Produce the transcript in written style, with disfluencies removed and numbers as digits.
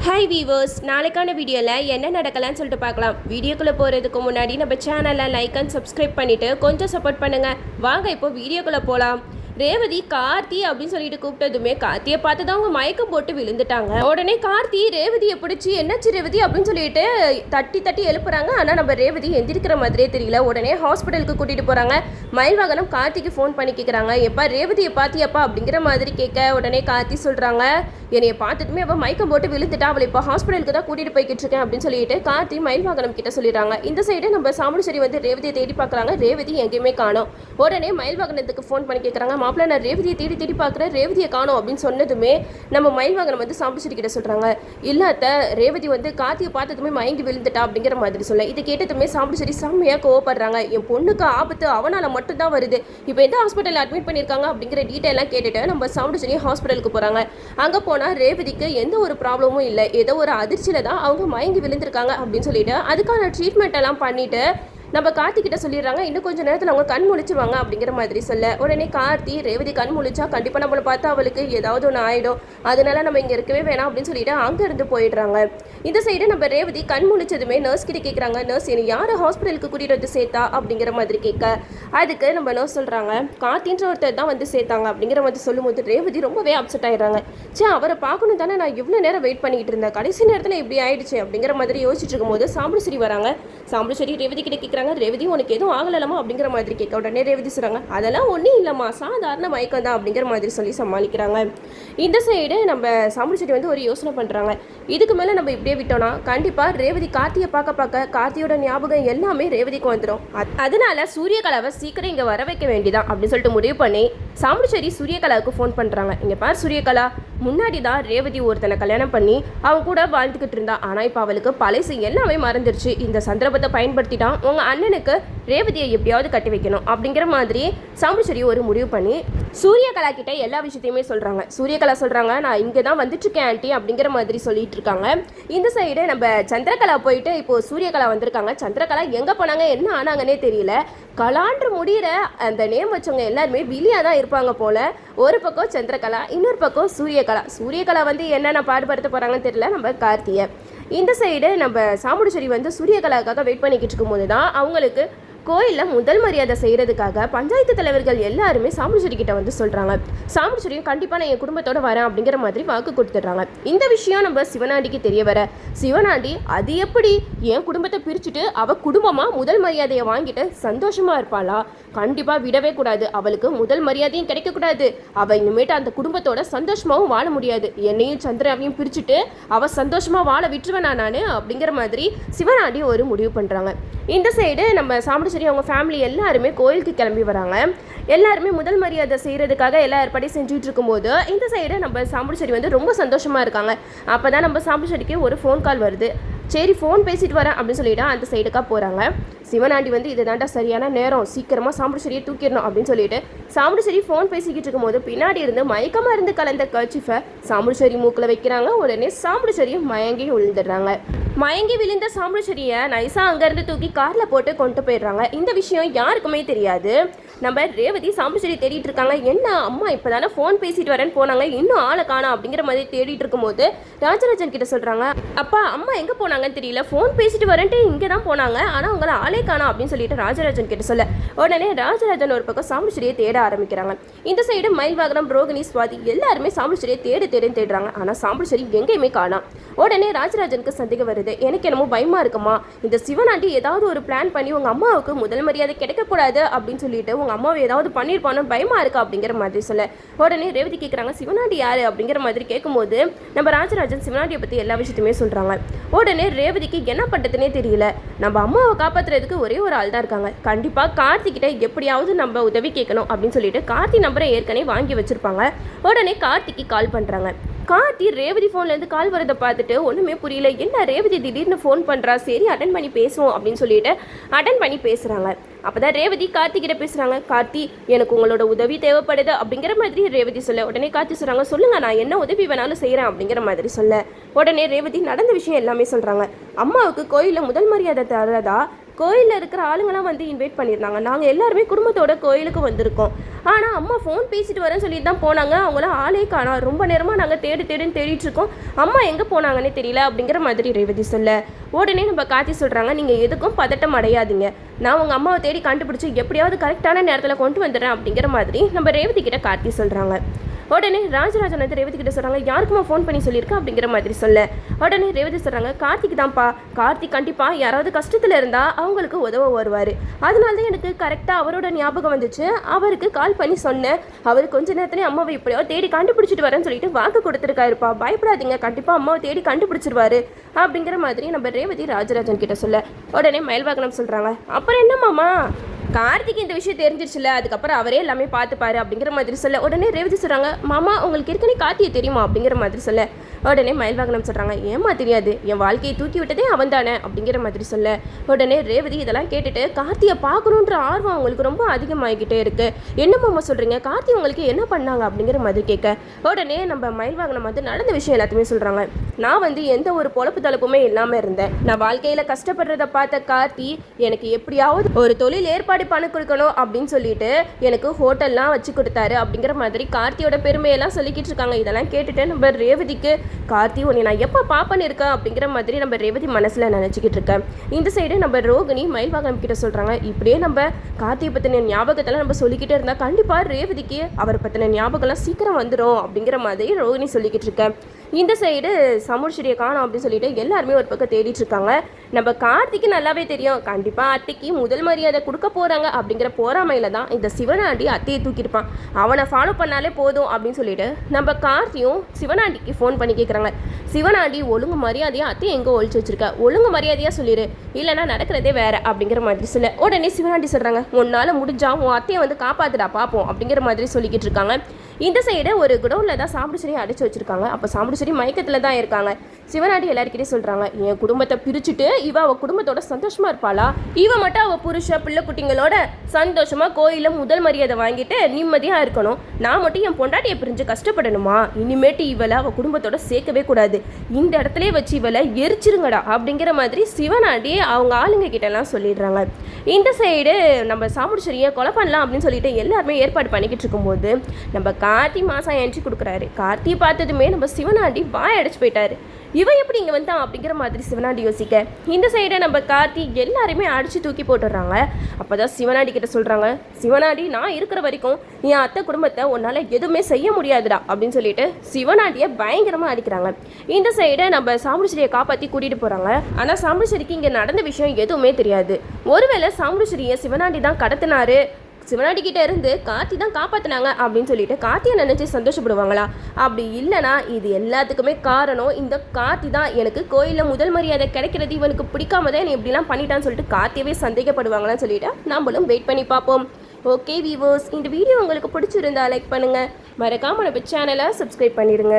Hi viewers, நாளைக்கான வீடியோவில் என்ன நடக்கலாம்னு சொல்லிட்டு பார்க்கலாம். வீடியோக்குள்ளே போகிறதுக்கு முன்னாடி நம்ம சேனலை லைக் அண்ட் சப்ஸ்கிரைப் பண்ணிவிட்டு கொஞ்சம் சப்போர்ட் பண்ணுங்கள். வாங்க இப்போ வீடியோக்குள்ளே போகலாம். ரேவதி கார்த்தி அப்படின்னு சொல்லிட்டு கூப்பிட்டதுமே கார்த்தியை பார்த்து தான் அவங்க மயக்கம் போட்டு விழுந்துட்டாங்க. உடனே கார்த்தி ரேவதியை பிடிச்சி என்னாச்சு ரேவதி அப்படின்னு சொல்லிட்டு தட்டி தட்டி எழுப்புறாங்க. ஆனால் நம்ம ரேவதி எந்திரிக்கிற மாதிரியே தெரியல. உடனே ஹாஸ்பிட்டலுக்கு கூட்டிகிட்டு போகிறாங்க. மயில்வாகனம் கார்த்திக்கு ஃபோன் பண்ணி கேட்குறாங்க, எப்பா ரேவதியை பார்த்தியப்பா அப்படிங்கிற மாதிரி கேட்க உடனே கார்த்தி சொல்கிறாங்க, என்னைய பார்த்துட்டுமே அவள் மயக்கம் போட்டு விழுந்துட்டா, அவளை இப்போ ஹாஸ்பிட்டலுக்கு தான் கூட்டிகிட்டு போய்கிட்டு இருக்கேன் அப்படின்னு சொல்லிட்டு கார்த்தி மயில்வாகனம் கிட்ட சொல்லிடுறாங்க. இந்த சைடு நம்ம சாமுண்டீஸ்வரி வந்து ரேவதியை தேடி பார்க்குறாங்க. ரேவதி எங்கேயுமே காணோம். உடனே மயில்வாகனத்துக்கு ஃபோன் பண்ணி கேட்குறாங்க, மாப்பிள்ள நான் ரேவதியை தேடி தேடி பார்க்குறேன், ரேவதியை காணோம் அப்படின்னு சொன்னதுமே நம்ம மயில்வாகனம் வந்து சாமுண்டீஸ்வரி கிட்ட சொல்கிறாங்க, இல்லாத ரேவதி வந்து கார்த்தியை பார்த்ததுமே மயங்கி விழுந்துட்டா அப்படிங்கிற மாதிரி சொல்ல. இதை கேட்டதுமே சாமுண்டீஸ்வரி செம்மையாக கோவப்படுறாங்க. என் பொண்ணுக்கு ஆபத்து அவனால் மட்டும்தான் வருது, இப்போ எந்த ஹாஸ்பிட்டலில் அட்மிட் பண்ணியிருக்காங்க அப்படிங்கிற டீட்டெயிலாம் கேட்டுட்டு நம்ம சாமுண்டீஸ்வரி ஹாஸ்பிட்டலுக்கு போகிறாங்க. அங்கே போனால் ரேவதிக்கு எந்த ஒரு ப்ராப்ளமும் இல்லை, ஏதோ ஒரு அதிர்ச்சியில் தான் அவங்க மயங்கி விழுந்திருக்காங்க அப்படின்னு சொல்லிட்டு அதுக்கான ட்ரீட்மெண்ட் எல்லாம் பண்ணிட்டு நம்ம கார்த்தி கிட்ட சொல்லிடுறாங்க, இன்னும் கொஞ்சம் நேரத்தில் அவங்க கண் முழிச்சுவாங்க அப்படிங்கிற மாதிரி சொல்ல. உடனே கார்த்தி ரேவதி கண் முழிச்சா கண்டிப்பாக நம்மளை பார்த்தா அவளுக்கு ஏதாவது ஒன்று ஆகிடும், அதனால நம்ம இங்கே இருக்கவே வேணாம் அப்படின்னு சொல்லிட்டு அங்கேருந்து போயிடுறாங்க. இந்த சைடு நம்ம ரேவதி கண் முழிச்சதுமே நர்ஸ் கிட்ட கேட்குறாங்க, நர்ஸ் என்னை யார் ஹாஸ்பிட்டலுக்கு கூட்டிகிட்டு வந்து சேர்த்தா அப்படிங்கிற மாதிரி கேட்க, அதுக்கு நம்ம நர்ஸ் சொல்கிறாங்க, கார்த்தின்ற ஒருத்தர் தான் வந்து சேர்த்தாங்க அப்படிங்கிற மாதிரி சொல்லும்போது ரேவதி ரொம்பவே அப்செட் ஆகிடுறாங்க. சே, அவரை பார்க்கணும் தானே நான் இவ்வளோ நேரம் வெயிட் பண்ணிக்கிட்டு இருந்தேன், கடைசி நேரத்தில் இப்படி ஆயிடுச்சு அப்படிங்கிற மாதிரி யோசிச்சுட்டு இருக்கும்போது சாமுண்டீஸ்வரி வராங்க. சாமுண்டீஸ்வரி ரேவதி கிட்ட ரேவதி உனக்கு எதுவும் ஆகலமா அப்படிங்கிற மாதிரி கேட்க உடனே ரேவதி சொல்றாங்க, அதெல்லாம் ஒன்றும் இல்லைம்மா, சாதாரண மயக்கம் தான் அப்படிங்கிற மாதிரி சொல்லி சமாளிக்கிறாங்க. இந்த சைடு நம்ம சாமுண்டீஸ்வரி வந்து ஒரு யோசனை பண்ணுறாங்க, இதுக்கு மேலே நம்ம இப்படியே விட்டோம்னா கண்டிப்பாக ரேவதி கார்த்தியை பார்க்க கார்த்தியோட ஞாபகம் எல்லாமே ரேவதிக்கு வந்துடும், அதனால சூரியகலாவை சீக்கிரம் இங்கே வர வைக்க வேண்டியதான் அப்படின்னு சொல்லிட்டு முடிவு பண்ணி சாமுண்டீஸ்வரி சூரியகலாவுக்கு ஃபோன் பண்ணுறாங்க. இங்கே பார் சூரியகலா, முன்னாடி தான் ரேவதி ஒருத்தனை கல்யாணம் பண்ணி அவங்க கூட வாழ்ந்துக்கிட்டு இருந்தா, ஆனால் இப்போ அவளுக்கு பழசு எல்லாமே மறந்துடுச்சு, இந்த சந்தர்ப்பத்தை பயன்படுத்திட்டான் உங்கள் அண்ணனுக்கு ரேவதியை எப்படியாவது கட்டி வைக்கணும் அப்படிங்கிற மாதிரி சாமுண்டீஸ்வரி ஒரு முடிவு பண்ணி சூரியகலா கிட்ட எல்லா விஷயத்தையுமே சொல்கிறாங்க. சூரியகலா சொல்கிறாங்க, நான் இங்கே தான் வந்துட்டுருக்கேன் ஆண்டி அப்படிங்கிற மாதிரி சொல்லிட்டு இருக்காங்க. இந்த சைடு நம்ம சந்திரகலா போயிட்டு இப்போது சூரியகலா வந்திருக்காங்க. சந்திரகலா எங்கே போனாங்க என்ன ஆனாங்கன்னே தெரியல. கலான்று முடிகிற அந்த நேம் வச்சவங்க எல்லாருமே வில்லியாக தான் இருப்பாங்க போல். ஒரு பக்கம் சந்திரகலா, இன்னொரு பக்கம் சூரியகலா. சூரியகலா வந்து என்னென்ன பாடுபடுத்த போகிறாங்கன்னு தெரியல நம்ம கார்த்தியை. இந்த சைடு நம்ம சாமுண்டீஸ்வரி வந்து சூரியகலாவுக்காக வெயிட் பண்ணிக்கிட்டு இருக்கும்போது தான் அவங்களுக்கு கோயிலில் முதல் மரியாதை செய்கிறதுக்காக பஞ்சாயத்து தலைவர்கள் எல்லாருமே சாமுண்டீஸ்வரி கிட்ட வந்து சொல்கிறாங்க. சாமுண்டீஸ்வரியும் கண்டிப்பாக நான் என் குடும்பத்தோடு வரேன் அப்படிங்கிற மாதிரி வாக்கு கொடுத்துட்றாங்க. இந்த விஷயம் நம்ம சிவனாண்டிக்கு தெரிய வர சிவனாண்டி அது எப்படி என் குடும்பத்தை பிரிச்சுட்டு அவள் குடும்பமாக முதல் மரியாதையை வாங்கிட்டு சந்தோஷமாக இருப்பாளா, கண்டிப்பாக விடவே கூடாது, அவளுக்கு முதல் மரியாதையும் கிடைக்கக்கூடாது, அவள் இனிமேட்டு அந்த குடும்பத்தோட சந்தோஷமாகவும் வாழ முடியாது, என்னையும் சந்திராவையும் பிரிச்சுட்டு அவள் சந்தோஷமாக வாழ விட்டுருவேனா நான் அப்படிங்கிற மாதிரி சிவனாண்டி ஒரு முடிவு பண்ணுறாங்க. இந்த சைடு நம்ம சாமுண்டீஸ்வரி அவங்க ஃபேமிலி எல்லாருமே கோயிலுக்கு கிளம்பி வராங்க. எல்லாருமே முதல் மரியாதை செய்கிறதுக்காக எல்லா ஏற்பாடையும் செஞ்சுட்டு இருக்கும்போது இந்த சைடு நம்ம சாமுண்டீஸ்வரி வந்து ரொம்ப சந்தோஷமாக இருக்காங்க. அப்போ தான் நம்ம சாமுண்டீஸ்வரிக்கு ஒரு ஃபோன் கால் வருது. சரி ஃபோன் பேசிட்டு வரேன் அப்படின்னு சொல்லிட்டு அந்த சைடுக்காக போகிறாங்க. சிவனாண்டி வந்து இது தாண்டா சரியான நேரம், சீக்கிரமாக சாமுண்டீஸ்வரியை தூக்கிடணும் அப்படின்னு சொல்லிட்டு சாமுண்டீஸ்வரி ஃபோன் பேசிக்கிட்டு இருக்கும்போது பின்னாடி இருந்து மயக்கமாக இருந்து கலந்த கர்ச்சிஃபை சாமுண்டீஸ்வரி மூக்கில் வைக்கிறாங்க. உடனே சாமுண்டீஸ்வரியை மயங்கி விழுந்துடுறாங்க. மயங்கி விழுந்த சாமுண்டீஸ்வரியை நைஸாக அங்கேருந்து தூக்கி காரில் போட்டு கொண்டு போயிடுறாங்க. இந்த விஷயம் யாருக்குமே தெரியாது. நம்ம ரேவதி சாமுண்டீஸ்வரி தேடிட்டு இருக்காங்க. என்ன அம்மா இப்போ தானே ஃபோன் பேசிட்டு வரேன்னு போனாங்க, இன்னும் ஆளை காணோம் அப்படிங்கிற மாதிரி தேடிட்டு இருக்கும்போது ராஜராஜன் கிட்ட சொல்கிறாங்க, அப்பா அம்மா எங்கே போனாங்கன்னு தெரியல, ஃபோன் பேசிட்டு வரேன்ட்டு இங்கே தான் போனாங்க, ஆனால் அவங்கள ஆளே காணோம் அப்படின்னு சொல்லிட்டு ராஜராஜன் கிட்ட சொல்ல உடனே ராஜராஜன் ஒரு பக்கம் சாமுண்டீஸ்வரியை தேட ஆரம்பிக்கிறாங்க. இந்த சைடு மயில்வாகனம், ரோகிணி, சுவாதி எல்லாருமே சாமுண்டீஸ்வரியை தேடுன்னு ஆனால் சாமுண்டீஸ்வரி எங்கேயுமே காணோம். உடனே ராஜராஜனுக்கு சந்தேகம் வருது. எனக்கு என்னமோ பயமா இருக்குமா, இந்த சிவனாண்டி ஏதாவது ஒரு பிளான் பண்ணி உங்க அம்மாவுக்கு முதல் மரியாதை கிடைக்கக்கூடாது அப்படின்னு சொல்லிட்டு உங்க அம்மாவை ஏதாவது பண்ணியிருப்பானு பயமா இருக்கா அப்படிங்கிற மாதிரி சொல்ல உடனே ரேவதி கேட்குறாங்க, சிவனாண்டி யாரு அப்படிங்கிற மாதிரி கேட்கும்போது நம்ம ராஜராஜன் சிவனாண்டியை பற்றி எல்லா விஷயத்தையுமே சொல்கிறாங்க. உடனே ரேவதிக்கு என்ன பண்ணுறதுனே தெரியல. நம்ம அம்மாவை காப்பாற்றுறதுக்கு ஒரே ஒரு ஆள் தான் இருக்காங்க, கண்டிப்பாக கார்த்திகிட்ட எப்படியாவது நம்ம உதவி கேட்கணும் அப்படின்னு சொல்லிட்டு கார்த்தி நம்பரை ஏற்கனவே வாங்கி வச்சுருப்பாங்க. உடனே கார்த்திக்கு கால் பண்ணுறாங்க. கார்த்தி ரேவதி ஃபோன்லேருந்து கால் வரதை பார்த்துட்டு ஒன்றுமே புரியல, என்ன ரேவதி திடீர்னு ஃபோன் பண்ணுறா, சரி அட்டன் பண்ணி பேசுவோம் அப்படின்னு சொல்லிட்டு அட்டன் பண்ணி பேசுகிறாங்க. அப்போ தான் ரேவதி கார்த்திகிட்ட பேசுகிறாங்க. கார்த்தி எனக்கு உங்களோட உதவி தேவைப்படுது அப்படிங்கிற மாதிரி ரேவதி சொல்ல உடனே கார்த்தி சொல்கிறாங்க, சொல்லுங்கள் நான் என்ன உதவி வேணாலும் செய்கிறேன் அப்படிங்கிற மாதிரி சொல்ல உடனே ரேவதி நடந்த விஷயம் எல்லாமே சொல்கிறாங்க. அம்மாவுக்கு கோயிலில் முதல் மரியாதை தரதா கோயிலில் இருக்கிற ஆளுங்களாம் வந்து இன்வைட் பண்ணியிருந்தாங்க. நாங்கள் எல்லாருமே குடும்பத்தோட கோயிலுக்கு வந்திருக்கோம். ஆனால் அம்மா ஃபோன் பேசிட்டு வரேன்னு சொல்லிட்டு தான் போனாங்க. அவங்கள ஆளே காணோம். ரொம்ப நேரமாக நாங்கள் தேடின்னு தேடிட்டு இருக்கோம். அம்மா எங்கே போனாங்கன்னே தெரியல அப்படிங்கிற மாதிரி ரேவதி சொல்ல, உடனே நம்ம கார்த்தி சொல்கிறாங்க, நீங்கள் எதுக்கும் பதட்டம் அடையாதீங்க, நான் உங்கள் அம்மாவை தேடி கண்டுபிடிச்சி எப்படியாவது கரெக்டான நேரத்தில் கொண்டு வந்துடுறேன் அப்படிங்கிற மாதிரி நம்ம ரேவதி கிட்ட கார்த்தி சொல்கிறாங்க. உடனே ராஜராஜன் வந்து ரேவதி கிட்ட சொல்கிறாங்க, யாருக்குமா ஃபோன் பண்ணி சொல்லியிருக்கேன் அப்படிங்கிற மாதிரி சொல்ல, உடனே ரேவதி சொல்கிறாங்க, கார்த்திக் தான்ப்பா, கார்த்திக் கண்டிப்பாக யாராவது கஷ்டத்தில் இருந்தால் அவங்களுக்கு உதவ வருவார், அதனால தான் எனக்கு கரெக்டாக அவரோட ஞாபகம் வந்துச்சு, அவருக்கு கால் பண்ணி சொன்னேன், அவர் கொஞ்ச நேரத்துலேயே அம்மாவை இப்படியோ தேடி கண்டுபிடிச்சிட்டு வரேன்னு சொல்லிட்டு வாக்கு கொடுத்துருக்காருப்பா, பயப்படாதீங்க, கண்டிப்பாக அம்மாவை தேடி கண்டுபிடிச்சிருவாரு அப்படிங்கிற மாதிரி நம்ம ரேவதி ராஜராஜன் கிட்ட சொல்ல, உடனே மயில்வாகனம் சொல்கிறாங்க, அப்புறம் என்ன மாமா, கார்த்திக் இந்த விஷயம் தெரிஞ்சிருச்சுல, அதுக்கப்புறம் அவரே எல்லாமே பார்த்துப்பாரு அப்படிங்கிற மாதிரி சொல்ல, உடனே ரேவதி சொல்கிறாங்க, மாமா உங்களுக்கு ஏற்கனவே கார்த்தியை தெரியுமா அப்படிங்கிற மாதிரி சொல்ல, உடனே மயில்வாகனம் சொல்கிறாங்க, ஏமா தெரியாது, என் வாழ்க்கையை தூக்கி விட்டதே அவன் தானே அப்படிங்கிற மாதிரி சொல்ல, உடனே ரேவதி இதெல்லாம் கேட்டுட்டு கார்த்தியை பார்க்கணுன்ற ஆர்வம் அவங்களுக்கு ரொம்ப அதிகமாகிக்கிட்டே இருக்குது, என்ன மாமா சொல்கிறீங்க, கார்த்தி உங்களுக்கு என்ன பண்ணாங்க அப்படிங்கிற மாதிரி கேட்க, உடனே நம்ம மயில்வாகனம் வந்து நடந்த விஷயம் எல்லாத்தையுமே சொல்கிறாங்க, நான் வந்து எந்த ஒரு பொழப்பு தளப்புமே இல்லாமல் இருந்தேன், நான் வாழ்க்கையில் கஷ்டப்படுறத பார்த்த கார்த்தி எனக்கு எப்படியாவது ஒரு தொழில் ஏற்பாடு பணம் கொடுக்கணும் அப்படின்னு சொல்லிட்டு எனக்கு ஹோட்டல்லாம் வச்சு கொடுத்தாரு அப்படிங்கிற மாதிரி கார்த்தியோட பெருமையெல்லாம் சொல்லிக்கிட்டு இருக்காங்க. இதெல்லாம் கேட்டுட்டு நம்ம ரேவதிக்கு, கார்த்தி உன்னை நான் எப்போ பாப்பன்னு இருக்கேன் அப்படிங்கிற மாதிரி நம்ம ரேவதி மனசில் நினச்சிக்கிட்டு இருக்கேன். இந்த சைடு நம்ம ரோகிணி மயில்வாகனம் கிட்ட சொல்கிறாங்க, இப்படியே நம்ம கார்த்தியை பற்றின ஞாபகத்தெல்லாம் நம்ம சொல்லிக்கிட்டே இருந்தால் கண்டிப்பாக ரேவதிக்கு அவரை பற்றின ஞாபகம்லாம் சீக்கிரம் வந்துடும் அப்படிங்கிற மாதிரி ரோகிணி சொல்லிக்கிட்டு இருக்கேன். இந்த சைடு சமுர்ஸ்ரீயை காணோம் அப்படின்னு சொல்லிட்டு எல்லாருமே ஒரு பக்கம் தேடிட்டு இருக்காங்க. நம்ம கார்த்திக்கு நல்லாவே தெரியும், கண்டிப்பாக அத்தைக்கு முதல் மரியாதை கொடுக்க போகிறாங்க அப்படிங்கிற போராமையில் தான் இந்த சிவனாண்டி அத்தையை தூக்கியிருப்பான், அவனை ஃபாலோ பண்ணாலே போதும் அப்படின்னு சொல்லிட்டு நம்ம கார்த்தியும் சிவனாண்டிக்கு ஃபோன் பண்ணி கேட்குறாங்க, சிவனாண்டி ஒழுங்கு மரியாதையாக அத்தையை எங்கே ஒழிச்சு வச்சிருக்க, ஒழுங்கு மரியாதையாக சொல்லிடு, இல்லைனா நடக்கிறதே வேற அப்படிங்கிற மாதிரி சொல்ல, உடனே சிவனாண்டி சொல்கிறாங்க, உன்னால் முடிஞ்சா உன் அத்தையை வந்து காப்பாற்றுடா பார்ப்போம் அப்படிங்கிற மாதிரி சொல்லிக்கிட்டு இருக்காங்க. இந்த சைடு ஒரு குடோனில் தான் சாம்பிடுச்சேரி அடிச்சு வச்சிருக்காங்க. அப்போ சாம்பிடுச்சேரி மயக்கத்தில் தான் இருக்காங்க. சிவனாண்டி எல்லாருக்கிட்டே சொல்கிறாங்க, என் குடும்பத்தை பிரிச்சுட்டு இவ அவள் குடும்பத்தோட சந்தோஷமாக இருப்பாளா, இவ மட்டும் அவள் புருஷ பிள்ளை குட்டிங்களோட சந்தோஷமாக கோயிலில் முதல் மரியாதை வாங்கிட்டு நிம்மதியாக இருக்கணும், நான் மட்டும் என் பொண்டாட்டியை பிரிஞ்சு கஷ்டப்படணுமா, இனிமேட்டு இவளை அவள் குடும்பத்தோட சேர்க்கவே கூடாது, இந்த இடத்துல வச்சு இவளை எரிச்சிருங்கடா அப்படிங்கிற மாதிரி சிவனாண்டி அவங்க ஆளுங்க கிட்டலாம் சொல்லிடுறாங்க. இந்த சைடு நம்ம சாமுடிச்சேரியை கொலை பண்ணலாம் அப்படின்னு சொல்லிட்டு எல்லாருமே ஏற்பாடு பண்ணிக்கிட்டு இருக்கும்போது நம்ம கார்த்தி மாதம் என்ட்ரி கொடுக்குறாரு. கார்த்தி பார்த்ததுமே நம்ம சிவனாண்டி வாய் அடைச்சு போயிட்டாரு, இவன் எப்படி இங்கே வந்தான் அப்படிங்கிற மாதிரி சிவனாண்டி யோசிக்க, இந்த சைடை நம்ம கார்த்தி எல்லாருமே அடித்து தூக்கி போட்டுடுறாங்க. அப்போ தான் சிவனாண்டி கிட்ட சொல்கிறாங்க, சிவனாண்டி நான் இருக்கிற வரைக்கும் என் அத்தை குடும்பத்தை உன்னால் எதுவுமே செய்ய முடியாதுடா அப்படின்னு சொல்லிட்டு சிவனாண்டியை பயங்கரமாக அடிக்கிறாங்க. இந்த சைடை நம்ம சாமுடிச்சேரியை காப்பாற்றி கூட்டிகிட்டு போகிறாங்க. ஆனால் சாமுடிச்சேரிக்கு இங்கே நடந்த விஷயம் எதுவுமே தெரியாது. ஒருவேளை சாமுடிச்சேரியை சிவனாண்டி தான் கடத்தினாரு, சிவனாண்டி கிட்ட இருந்து கார்த்தி தான் காப்பாற்றினாங்க அப்படின்னு சொல்லிட்டு கார்த்தியை நினச்சி சந்தோஷப்படுவாங்களா, அப்படி இல்லைனா இது எல்லாத்துக்குமே காரணம் இந்த கார்த்தி தான், எனக்கு கோயிலில் முதல் மரியாதை கிடைக்கிறது இவனுக்கு பிடிக்காம தான் என்னை இப்படிலாம் பண்ணிட்டான்னு சொல்லிட்டு கார்த்தியவே சந்தேகப்படுவாங்களான்னு சொல்லிட்டு நம்மளும் வெயிட் பண்ணி பார்ப்போம். ஓகே வீவர்ஸ், இந்த வீடியோ உங்களுக்கு பிடிச்சிருந்தா லைக் பண்ணுங்கள், மறக்காம நம்ம சேனலை சப்ஸ்கிரைப் பண்ணிடுங்க.